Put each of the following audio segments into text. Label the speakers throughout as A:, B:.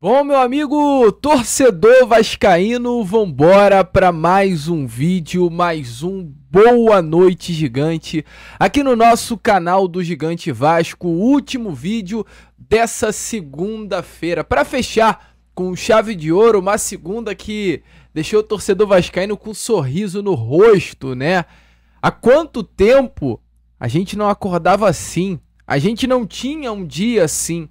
A: Bom, meu amigo torcedor vascaíno, vambora para mais um vídeo, mais um Boa Noite Gigante, aqui no nosso canal do Gigante Vasco, o último vídeo dessa segunda-feira, para fechar com chave de ouro, uma segunda que deixou o torcedor vascaíno com um sorriso no rosto, né? Há quanto tempo a gente não acordava assim, a gente não tinha um dia assim.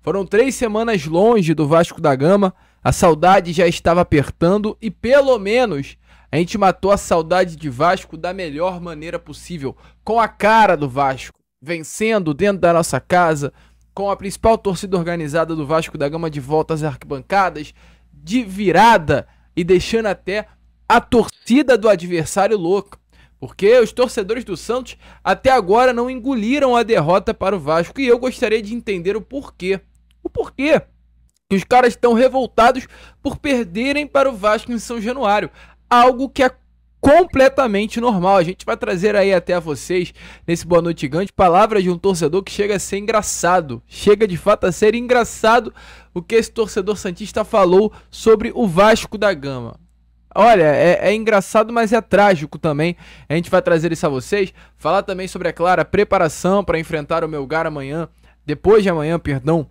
A: Foram 3 semanas longe do Vasco da Gama, a saudade já estava apertando e pelo menos a gente matou a saudade de Vasco da melhor maneira possível, com a cara do Vasco, vencendo dentro da nossa casa, com a principal torcida organizada do Vasco da Gama de volta às arquibancadas, de virada e deixando até a torcida do adversário louca. Porque os torcedores do Santos até agora não engoliram a derrota para o Vasco e eu gostaria de entender o porquê. O porquê que os caras estão revoltados por perderem para o Vasco em São Januário. Algo que é completamente normal. A gente vai trazer aí até a vocês, nesse Boa Noite Gigante, palavras de um torcedor que chega a ser engraçado. Chega de fato a ser engraçado o que esse torcedor santista falou sobre o Vasco da Gama. Olha, é engraçado, mas é trágico também. A gente vai trazer isso a vocês. Falar também sobre, é claro, a preparação para enfrentar o Melgar amanhã. Depois de amanhã, perdão.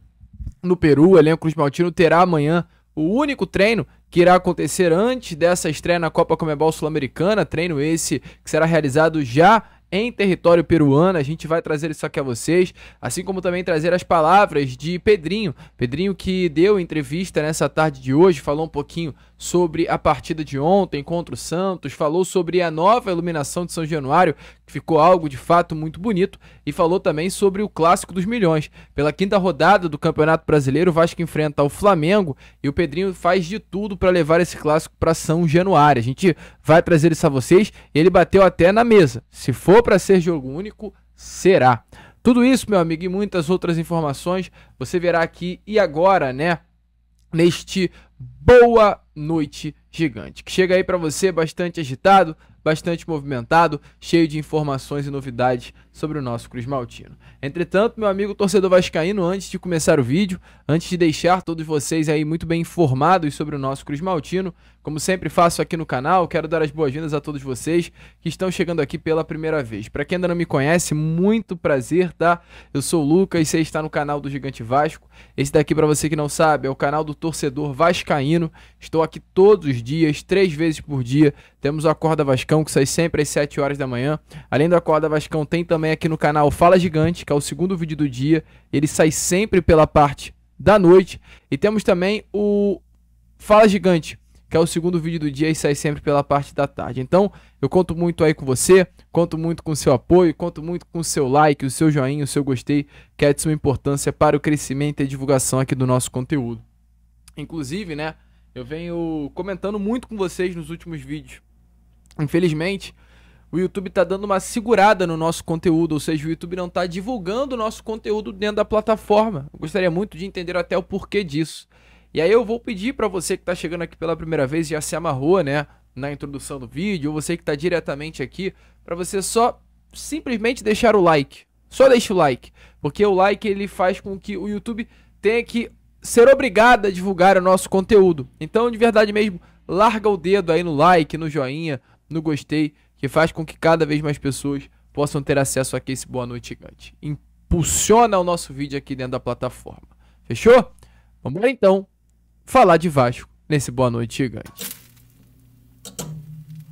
A: No Peru, o elenco Cruz Maltino terá amanhã o único treino que irá acontecer antes dessa estreia na Copa Conmebol Sul-Americana, treino esse que será realizado já em território peruano. A gente vai trazer isso aqui a vocês, assim como também trazer as palavras de Pedrinho. Pedrinho que deu entrevista nessa tarde de hoje, falou um pouquinho sobre a partida de ontem contra o Santos, falou sobre a nova iluminação de São Januário, que ficou algo de fato muito bonito, e falou também sobre o Clássico dos Milhões. Pela quinta rodada do Campeonato Brasileiro, o Vasco enfrenta o Flamengo e o Pedrinho faz de tudo para levar esse clássico para São Januário. A gente vai trazer isso a vocês, e ele bateu até na mesa. Se for para ser jogo único, será. Tudo isso, meu amigo, e muitas outras informações você verá aqui e agora, né? Neste Boa Noite Gigante, que chega aí para você bastante agitado, bastante movimentado, cheio de informações e novidades sobre o nosso Cruz Maltino. Entretanto, meu amigo torcedor vascaíno, antes de começar o vídeo, antes de deixar todos vocês aí muito bem informados sobre o nosso Cruz Maltino, como sempre faço aqui no canal, quero dar as boas-vindas a todos vocês que estão chegando aqui pela primeira vez. Para quem ainda não me conhece, muito prazer, tá? Eu sou o Lucas e você está no canal do Gigante Vasco. Esse daqui, para você que não sabe, é o canal do torcedor vascaíno. Estou aqui todos os dias, 3 vezes por dia. Temos o Acorda Vascão, que sai sempre às 7 horas da manhã. Além do Acorda Vascão, tem também aqui no canal Fala Gigante, que é o segundo vídeo do dia. Ele sai sempre pela parte da noite. E temos também o Fala Gigante, que é o segundo vídeo do dia e sai sempre pela parte da tarde. Então, eu conto muito aí com você, conto muito com o seu apoio, conto muito com o seu like, o seu joinha, o seu gostei, que é de suma importância para o crescimento e a divulgação aqui do nosso conteúdo. Inclusive, né, eu venho comentando muito com vocês nos últimos vídeos. Infelizmente, o YouTube tá dando uma segurada no nosso conteúdo, ou seja, o YouTube não tá divulgando o nosso conteúdo dentro da plataforma. Eu gostaria muito de entender até o porquê disso. E aí eu vou pedir para você que tá chegando aqui pela primeira vez e já se amarrou, né, na introdução do vídeo, ou você que tá diretamente aqui, para você só simplesmente deixar o like. Só deixa o like, porque o like ele faz com que o YouTube tenha que ser obrigado a divulgar o nosso conteúdo. Então, de verdade mesmo, larga o dedo aí no like, no joinha, no gostei, que faz com que cada vez mais pessoas possam ter acesso aqui a esse Boa Noite Gigante. Impulsiona o nosso vídeo aqui dentro da plataforma. Fechou? Vamos lá então falar de Vasco nesse Boa Noite Gigante.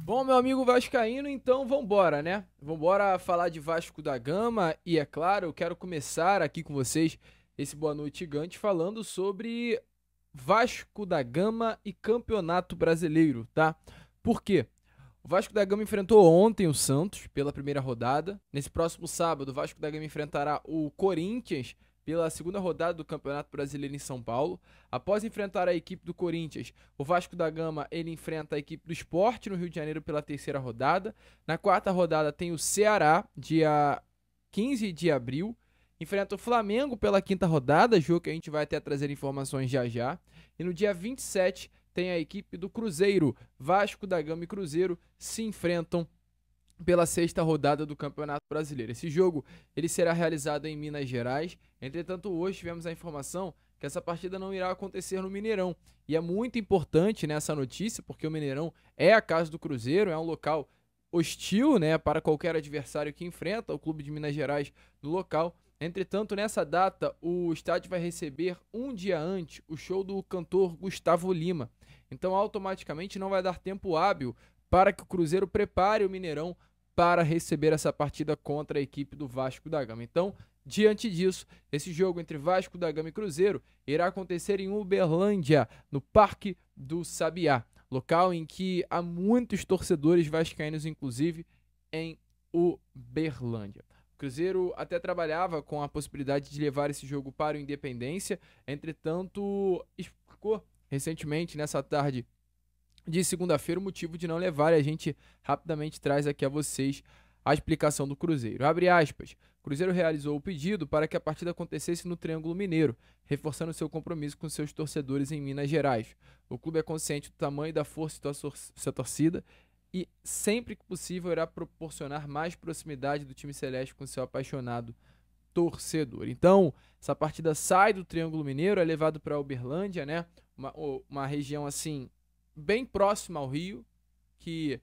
A: Bom, meu amigo vascaíno, então vambora, né? Vambora falar de Vasco da Gama e, é claro, eu quero começar aqui com vocês esse Boa Noite Gigante falando sobre Vasco da Gama e Campeonato Brasileiro, tá? Por quê? O Vasco da Gama enfrentou ontem o Santos pela primeira rodada. Nesse próximo sábado, o Vasco da Gama enfrentará o Corinthians pela segunda rodada do Campeonato Brasileiro em São Paulo. Após enfrentar a equipe do Corinthians, o Vasco da Gama ele enfrenta a equipe do Sport no Rio de Janeiro pela terceira rodada. Na quarta rodada tem o Ceará, dia 15 de abril. Enfrenta o Flamengo pela quinta rodada, jogo que a gente vai até trazer informações já já. E no dia 27 tem a equipe do Cruzeiro. Vasco da Gama e Cruzeiro se enfrentam pela sexta rodada do Campeonato Brasileiro. Esse jogo ele será realizado em Minas Gerais. Entretanto, hoje tivemos a informação que essa partida não irá acontecer no Mineirão. E é muito importante nessa notícia, porque o Mineirão é a casa do Cruzeiro, é um local hostil, né, para qualquer adversário que enfrenta o clube de Minas Gerais no local. Entretanto, nessa data, o estádio vai receber um dia antes o show do cantor Gustavo Lima. Então, automaticamente, não vai dar tempo hábil para que o Cruzeiro prepare o Mineirão para receber essa partida contra a equipe do Vasco da Gama. Então, diante disso, esse jogo entre Vasco da Gama e Cruzeiro irá acontecer em Uberlândia, no Parque do Sabiá, local em que há muitos torcedores vascaínos, inclusive, em Uberlândia. O Cruzeiro até trabalhava com a possibilidade de levar esse jogo para o Independência, entretanto, explicou recentemente, nessa tarde de segunda-feira, o motivo de não levar, e a gente rapidamente traz aqui a vocês a explicação do Cruzeiro. Abre aspas. O Cruzeiro realizou o pedido para que a partida acontecesse no Triângulo Mineiro, reforçando seu compromisso com seus torcedores em Minas Gerais. O clube é consciente do tamanho e da força da sua torcida e, sempre que possível, irá proporcionar mais proximidade do time celeste com seu apaixonado torcedor. Então, essa partida sai do Triângulo Mineiro, é levado para Uberlândia, né? Uma região assim bem próxima ao Rio, que,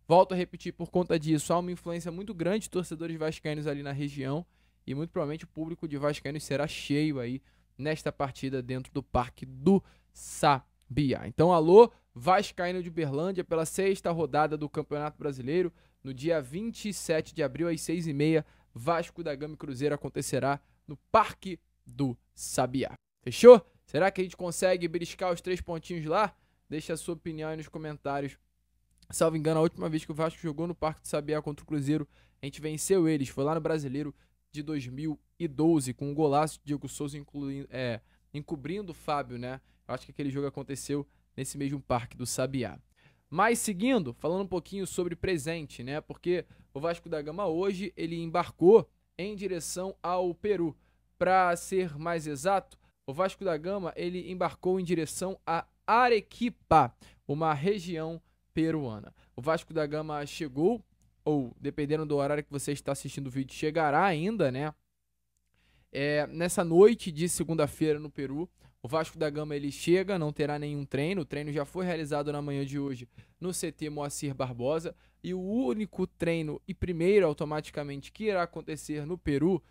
A: volto a repetir, por conta disso, há uma influência muito grande de torcedores vascaínos ali na região, e muito provavelmente o público de vascaínos será cheio aí nesta partida dentro do Parque do Sabiá. Então, alô, vascaíno de Uberlândia, pela 6ª rodada do Campeonato Brasileiro, no dia 27 de abril, às 6h30, Vasco da Gama e Cruzeiro acontecerá no Parque do Sabiá. Fechou? Será que a gente consegue beliscar os 3 pontinhos lá? Deixa a sua opinião aí nos comentários. Salvo engano, a última vez que o Vasco jogou no Parque do Sabiá contra o Cruzeiro, a gente venceu eles. Foi lá no Brasileiro de 2012, com um golaço de Diego Souza encobrindo o Fábio, né? Eu acho que aquele jogo aconteceu nesse mesmo Parque do Sabiá. Mas seguindo, falando um pouquinho sobre presente, né? Porque o Vasco da Gama hoje, ele embarcou em direção ao Peru. Para ser mais exato, o Vasco da Gama, ele embarcou em direção a Arequipa, uma região peruana. O Vasco da Gama chegou, ou dependendo do horário que você está assistindo o vídeo, chegará ainda, né? Nessa noite de segunda-feira no Peru. O Vasco da Gama ele chega, não terá nenhum treino. O treino já foi realizado na manhã de hoje no CT Moacir Barbosa. E o único treino e primeiro automaticamente que irá acontecer no Peru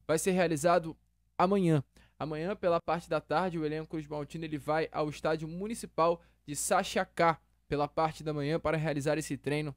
A: vai ser realizado amanhã. Amanhã, pela parte da tarde, o elenco cruzmaltino ele vai ao estádio municipal de Saxacá pela parte da manhã para realizar esse treino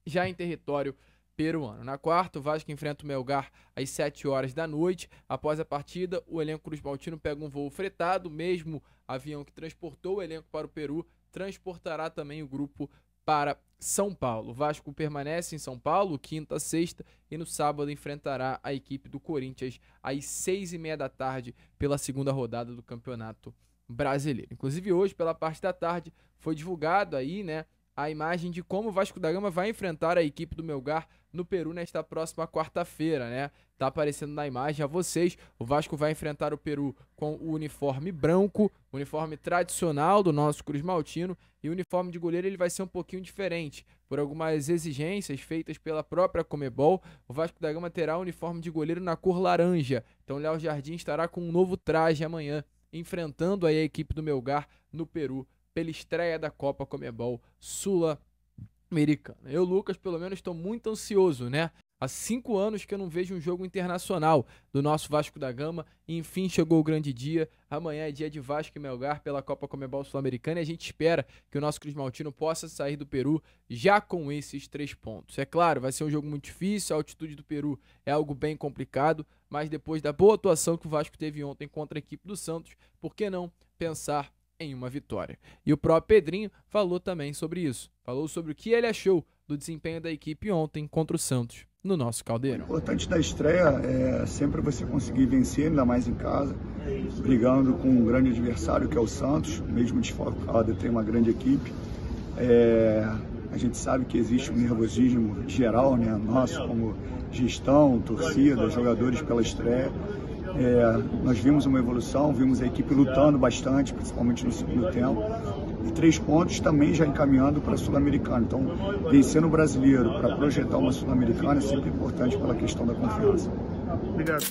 A: já em território peruano. Na quarta, o Vasco enfrenta o Melgar às 7 horas da noite. Após a partida, o elenco cruzmaltino pega um voo fretado, o mesmo avião que transportou o elenco para o Peru transportará também o grupo para São Paulo. O Vasco permanece em São Paulo, quinta, sexta, e no sábado enfrentará a equipe do Corinthians às 6h30 da tarde pela 2ª rodada do Campeonato Brasileiro. Inclusive hoje, pela parte da tarde, foi divulgado aí, né, a imagem de como o Vasco da Gama vai enfrentar a equipe do Melgar no Peru nesta próxima quarta-feira, né? Tá aparecendo na imagem a vocês. O Vasco vai enfrentar o Peru com o uniforme branco, uniforme tradicional do nosso cruzmaltino, e o uniforme de goleiro ele vai ser um pouquinho diferente. Por algumas exigências feitas pela própria Conmebol, o Vasco da Gama terá o uniforme de goleiro na cor laranja. Então o Léo Jardim estará com um novo traje amanhã, enfrentando aí a equipe do Melgar no Peru pela estreia da Copa Conmebol Sul-Americana. Eu, Lucas, pelo menos estou muito ansioso, né? Há 5 anos que eu não vejo um jogo internacional do nosso Vasco da Gama. E, enfim, chegou o grande dia. Amanhã é dia de Vasco e Melgar pela Copa Conmebol Sul-Americana. E a gente espera que o nosso cruzmaltino possa sair do Peru já com esses 3 pontos. É claro, vai ser um jogo muito difícil. A altitude do Peru é algo bem complicado. Mas depois da boa atuação que o Vasco teve ontem contra a equipe do Santos, por que não pensar em uma vitória? E o próprio Pedrinho falou também sobre isso. Falou sobre o que ele achou do desempenho da equipe ontem contra o Santos no nosso Caldeirão.
B: O importante da estreia é sempre você conseguir vencer, ainda mais em casa, brigando com um grande adversário que é o Santos, mesmo desfalcado, tem uma grande equipe. A gente sabe que existe um nervosismo geral, né, nosso como gestão, torcida, jogadores pela estreia. Nós vimos uma evolução, vimos a equipe lutando bastante, principalmente no segundo tempo, e 3 pontos também já encaminhando para a Sul-Americana. Então, vencer no Brasileiro para projetar uma Sul-Americana é sempre importante pela questão da confiança.
C: Obrigado.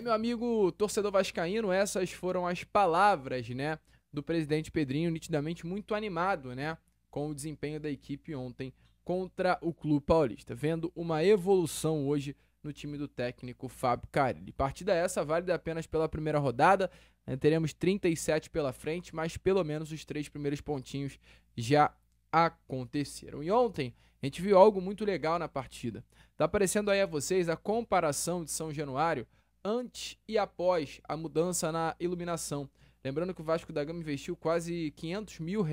A: meu amigo torcedor vascaíno, essas foram as palavras, né, do presidente Pedrinho, nitidamente muito animado, né, com o desempenho da equipe ontem contra o Clube Paulista, vendo uma evolução hoje no time do técnico Fábio Carille. Partida essa válida apenas pela primeira rodada, né, teremos 37 pela frente, mas pelo menos os 3 primeiros pontinhos já aconteceram. E ontem a gente viu algo muito legal na partida. Tá aparecendo aí a vocês a comparação de São Januário antes e após a mudança na iluminação. Lembrando que o Vasco da Gama investiu quase R$500 mil,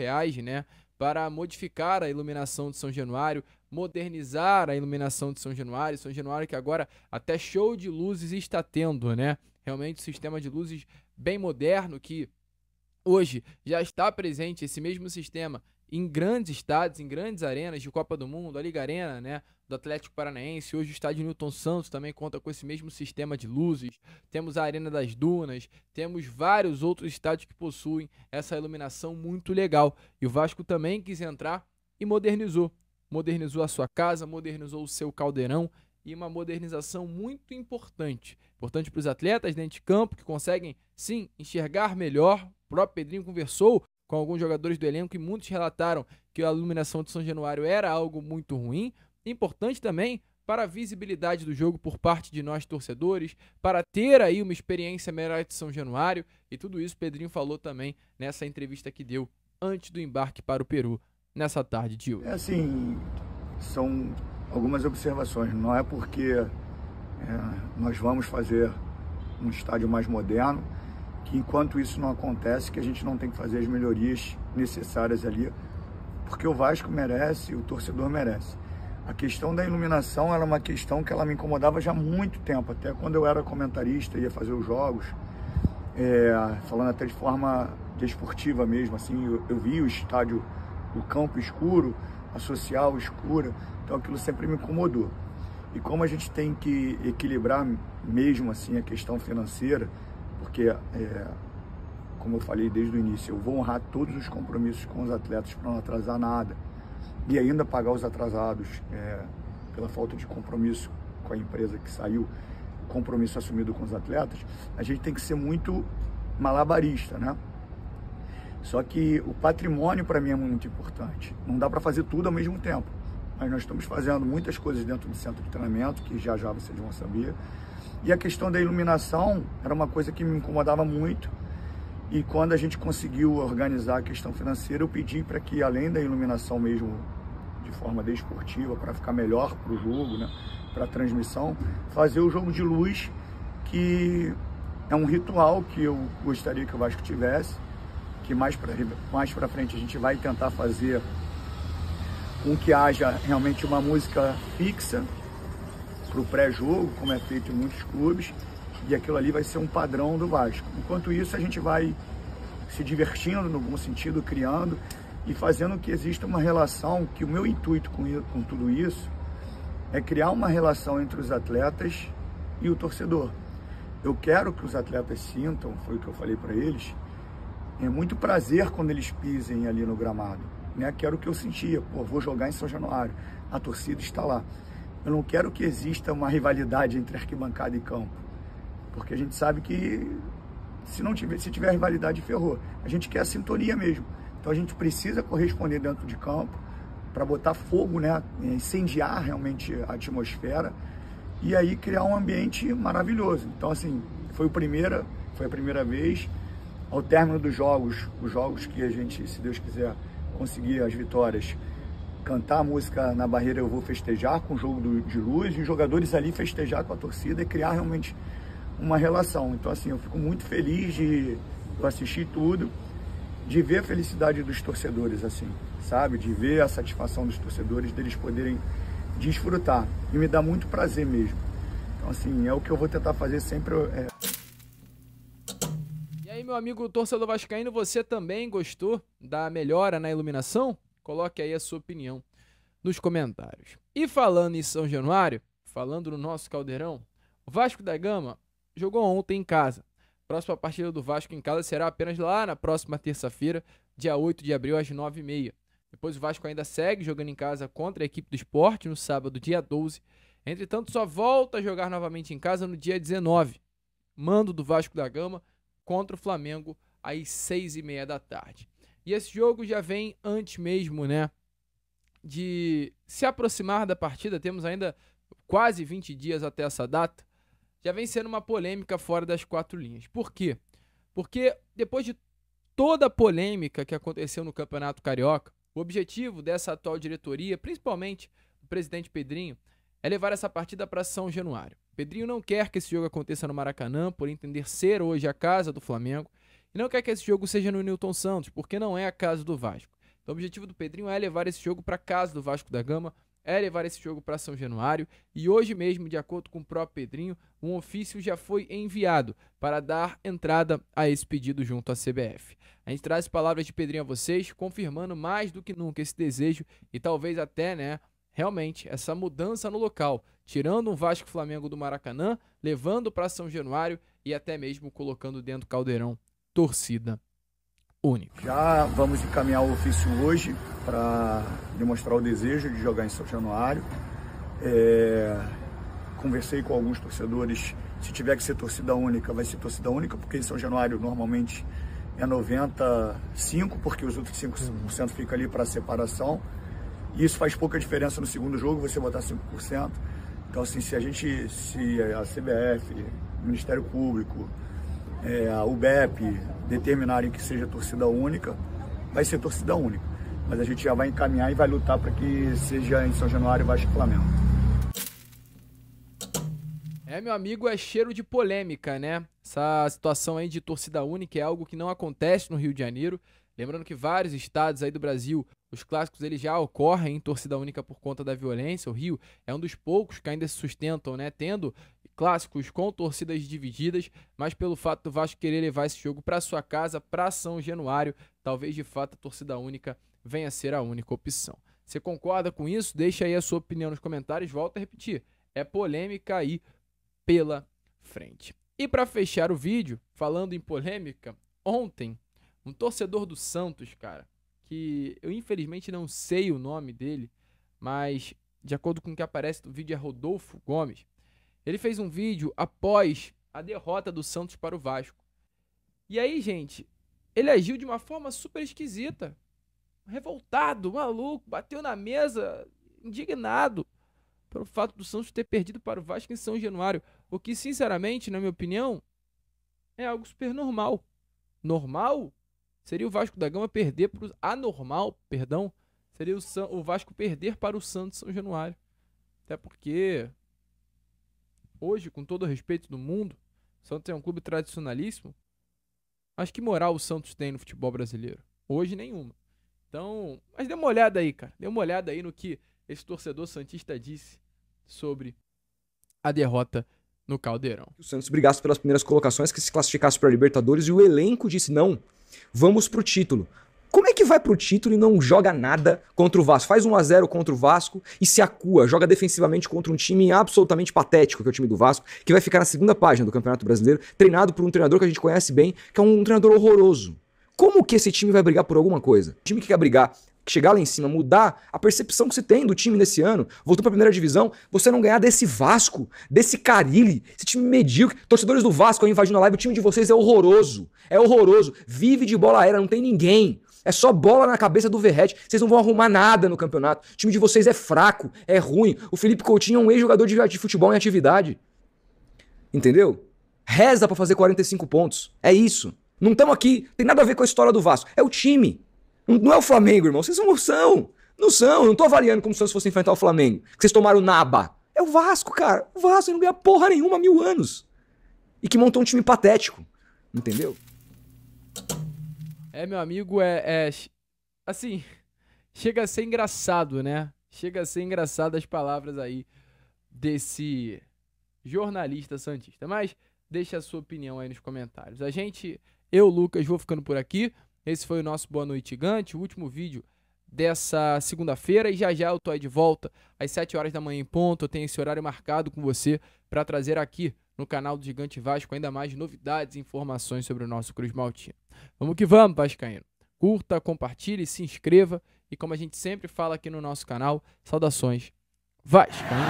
A: né, para modificar a iluminação de São Januário, modernizar a iluminação de São Januário. São Januário que agora até show de luzes está tendo, né? Realmente um sistema de luzes bem moderno que hoje já está presente esse mesmo sistema em grandes estádios, em grandes arenas de Copa do Mundo, a Liga Arena, né, do Atlético Paranaense. Hoje o estádio Newton Santos também conta com esse mesmo sistema de luzes. Temos a Arena das Dunas, temos vários outros estádios que possuem essa iluminação muito legal. E o Vasco também quis entrar e modernizou. Modernizou a sua casa, modernizou o seu caldeirão, e uma modernização muito importante. Importante para os atletas dentro de campo, que conseguem, sim, enxergar melhor. O próprio Pedrinho conversou com alguns jogadores do elenco e muitos relataram que a iluminação de São Januário era algo muito ruim. Importante também para a visibilidade do jogo por parte de nós torcedores, para ter aí uma experiência melhor de São Januário, e tudo isso Pedrinho falou também nessa entrevista que deu antes do embarque para o Peru, nessa tarde de hoje.
B: É assim, são algumas observações. Não é porque nós vamos fazer um estádio mais moderno que, enquanto isso não acontece, que a gente não tem que fazer as melhorias necessárias ali, porque o Vasco merece, o torcedor merece. A questão da iluminação era uma questão que ela me incomodava já há muito tempo, até quando eu era comentarista, ia fazer os jogos, falando até de forma desportiva mesmo, assim, eu vi o estádio, o campo escuro, a social escura, então aquilo sempre me incomodou. E como a gente tem que equilibrar mesmo assim a questão financeira, porque, como eu falei desde o início, eu vou honrar todos os compromissos com os atletas para não atrasar nada, e ainda pagar os atrasados pela falta de compromisso com a empresa que saiu, compromisso assumido com os atletas, a gente tem que ser muito malabarista, né? Só que o patrimônio para mim é muito importante. Não dá para fazer tudo ao mesmo tempo. Mas nós estamos fazendo muitas coisas dentro do centro de treinamento, que já vocês vão saber. E a questão da iluminação era uma coisa que me incomodava muito. E quando a gente conseguiu organizar a questão financeira, eu pedi para que, além da iluminação mesmo, de forma desportiva, para ficar melhor para o jogo, né, para a transmissão, fazer o jogo de luz, que é um ritual que eu gostaria que o Vasco tivesse, que mais para frente a gente vai tentar fazer com que haja realmente uma música fixa para o pré-jogo, como é feito em muitos clubes, e aquilo ali vai ser um padrão do Vasco. Enquanto isso, a gente vai se divertindo, no bom sentido, criando e fazendo que exista uma relação, que o meu intuito com tudo isso é criar uma relação entre os atletas e o torcedor. Eu quero que os atletas sintam, foi o que eu falei para eles, muito prazer quando eles pisem ali no gramado, né? Que era o que eu sentia, vou jogar em São Januário, a torcida está lá. Eu não quero que exista uma rivalidade entre arquibancada e campo, porque a gente sabe que se tiver rivalidade, ferrou. A gente quer a sintonia mesmo, então a gente precisa corresponder dentro de campo para botar fogo, né? Incendiar realmente a atmosfera e aí criar um ambiente maravilhoso. Então assim, foi a primeira vez. Ao término dos jogos, os jogos que a gente, se Deus quiser, conseguir as vitórias, cantar a música Na Barreira Eu Vou Festejar, com o jogo de luz, e os jogadores ali festejar com a torcida e criar realmente uma relação. Então assim, eu fico muito feliz de assistir tudo, de ver a felicidade dos torcedores, assim, sabe? De ver a satisfação dos torcedores, deles poderem desfrutar. E me dá muito prazer mesmo. Então assim, é o que eu vou tentar fazer sempre.
A: E aí, meu amigo torcedor vascaíno, você também gostou da melhora na iluminação? Coloque aí a sua opinião nos comentários. E falando em São Januário, falando no nosso caldeirão, o Vasco da Gama jogou ontem em casa. Próxima partida do Vasco em casa será apenas lá na próxima terça-feira, dia 8 de abril, às 9h30. Depois o Vasco ainda segue jogando em casa contra a equipe do Sport no sábado, dia 12. Entretanto, só volta a jogar novamente em casa no dia 19. mando do Vasco da Gama, contra o Flamengo às 6h30 da tarde. E esse jogo já vem antes mesmo, né, de se aproximar da partida. Temos ainda quase 20 dias até essa data. Já vem sendo uma polêmica fora das quatro linhas. Por quê? Porque depois de toda a polêmica que aconteceu no Campeonato Carioca, o objetivo dessa atual diretoria, principalmente do presidente Pedrinho, é levar essa partida para São Januário. Pedrinho não quer que esse jogo aconteça no Maracanã, por entender ser hoje a casa do Flamengo, e não quer que esse jogo seja no Newton Santos, porque não é a casa do Vasco. Então o objetivo do Pedrinho é levar esse jogo para a casa do Vasco da Gama, é levar esse jogo para São Januário, e hoje mesmo, de acordo com o próprio Pedrinho, um ofício já foi enviado para dar entrada a esse pedido junto à CBF. A gente traz palavras de Pedrinho a vocês, confirmando mais do que nunca esse desejo e talvez até, né, realmente essa mudança no local, tirando um Vasco Flamengo do Maracanã, levando para São Januário e até mesmo colocando dentro do Caldeirão torcida única.
B: Já vamos encaminhar o ofício hoje para demonstrar o desejo de jogar em São Januário. Conversei com alguns torcedores, se tiver que ser torcida única, vai ser torcida única, porque em São Januário normalmente é 95%, porque os outros 5% fica ali para separação. E isso faz pouca diferença no segundo jogo, você botar 5%. Então, assim, se a CBF, o Ministério Público, a UBEP determinarem que seja torcida única, vai ser torcida única. Mas a gente já vai encaminhar e vai lutar para que seja em São Januário, Vasco e Flamengo.
A: Meu amigo, é cheiro de polêmica, né? Essa situação aí de torcida única é algo que não acontece no Rio de Janeiro. Lembrando que vários estados aí do Brasil, os clássicos eles já ocorrem em torcida única por conta da violência. O Rio é um dos poucos que ainda se sustentam, né? Tendo clássicos com torcidas divididas, mas pelo fato do Vasco querer levar esse jogo para sua casa, para São Januário, talvez de fato a torcida única venha a ser a única opção. Você concorda com isso? Deixa aí a sua opinião nos comentários. Volto a repetir, é polêmica aí pela frente. E para fechar o vídeo, falando em polêmica, ontem, um torcedor do Santos, cara, que eu infelizmente não sei o nome dele, mas de acordo com o que aparece no vídeo é Rodolfo Gomes, ele fez um vídeo após a derrota do Santos para o Vasco. E aí, gente, ele agiu de uma forma super esquisita, revoltado, maluco, bateu na mesa, indignado, pelo fato do Santos ter perdido para o Vasco em São Januário, o que, sinceramente, na minha opinião, é algo super normal. Normal seria o Vasco da Gama perder para o... Anormal, perdão, seria o Vasco perder para o Santos São Januário. Até porque, hoje, com todo o respeito do mundo, o Santos é um clube tradicionalíssimo, mas que moral o Santos tem no futebol brasileiro? Hoje, nenhuma. Então, mas dê uma olhada aí, cara. Dê uma olhada aí no que esse torcedor santista disse sobre a derrota no Caldeirão.
C: O Santos brigasse pelas primeiras colocações, que se classificasse para a Libertadores, e o elenco disse, não, vamos pro título. Como é que vai pro título e não joga nada contra o Vasco? Faz 1-0 contra o Vasco e se acua, joga defensivamente contra um time absolutamente patético, que é o time do Vasco, que vai ficar na segunda página do Campeonato Brasileiro, treinado por um treinador que a gente conhece bem, que é um treinador horroroso. Como que esse time vai brigar por alguma coisa? O time que quer brigar, chegar lá em cima, mudar a percepção que você tem do time nesse ano, voltou pra primeira divisão, você não ganhar desse Vasco, desse Carille, esse time medíocre. Torcedores do Vasco aí invadindo a live, o time de vocês é horroroso, vive de bola aérea, não tem ninguém. É só bola na cabeça do Verratti, vocês não vão arrumar nada no campeonato. O time de vocês é fraco, é ruim. O Felipe Coutinho é um ex-jogador de futebol em atividade. Entendeu? Reza pra fazer 45 pontos, é isso. Não estamos aqui, tem nada a ver com a história do Vasco, é o time. Não é o Flamengo, irmão. Vocês não são. Eu não tô avaliando como se o Santos fosse enfrentar o Flamengo. Que vocês tomaram naba. É o Vasco, cara. O Vasco não ganha porra nenhuma há 1000 anos. E que montou um time patético. Entendeu?
A: Meu amigo, assim, chega a ser engraçado, né? Chega a ser engraçado as palavras aí desse jornalista santista. Mas deixa a sua opinião aí nos comentários. Eu, Lucas, vou ficando por aqui. Esse foi o nosso Boa Noite Gigante, o último vídeo dessa segunda-feira. E já eu tô aí de volta às 7 horas da manhã em ponto. Eu tenho esse horário marcado com você para trazer aqui no canal do Gigante Vasco ainda mais novidades e informações sobre o nosso Cruz Maltino. Vamos que vamos, vascaíno. Curta, compartilhe, se inscreva. E como a gente sempre fala aqui no nosso canal, saudações vascaíno.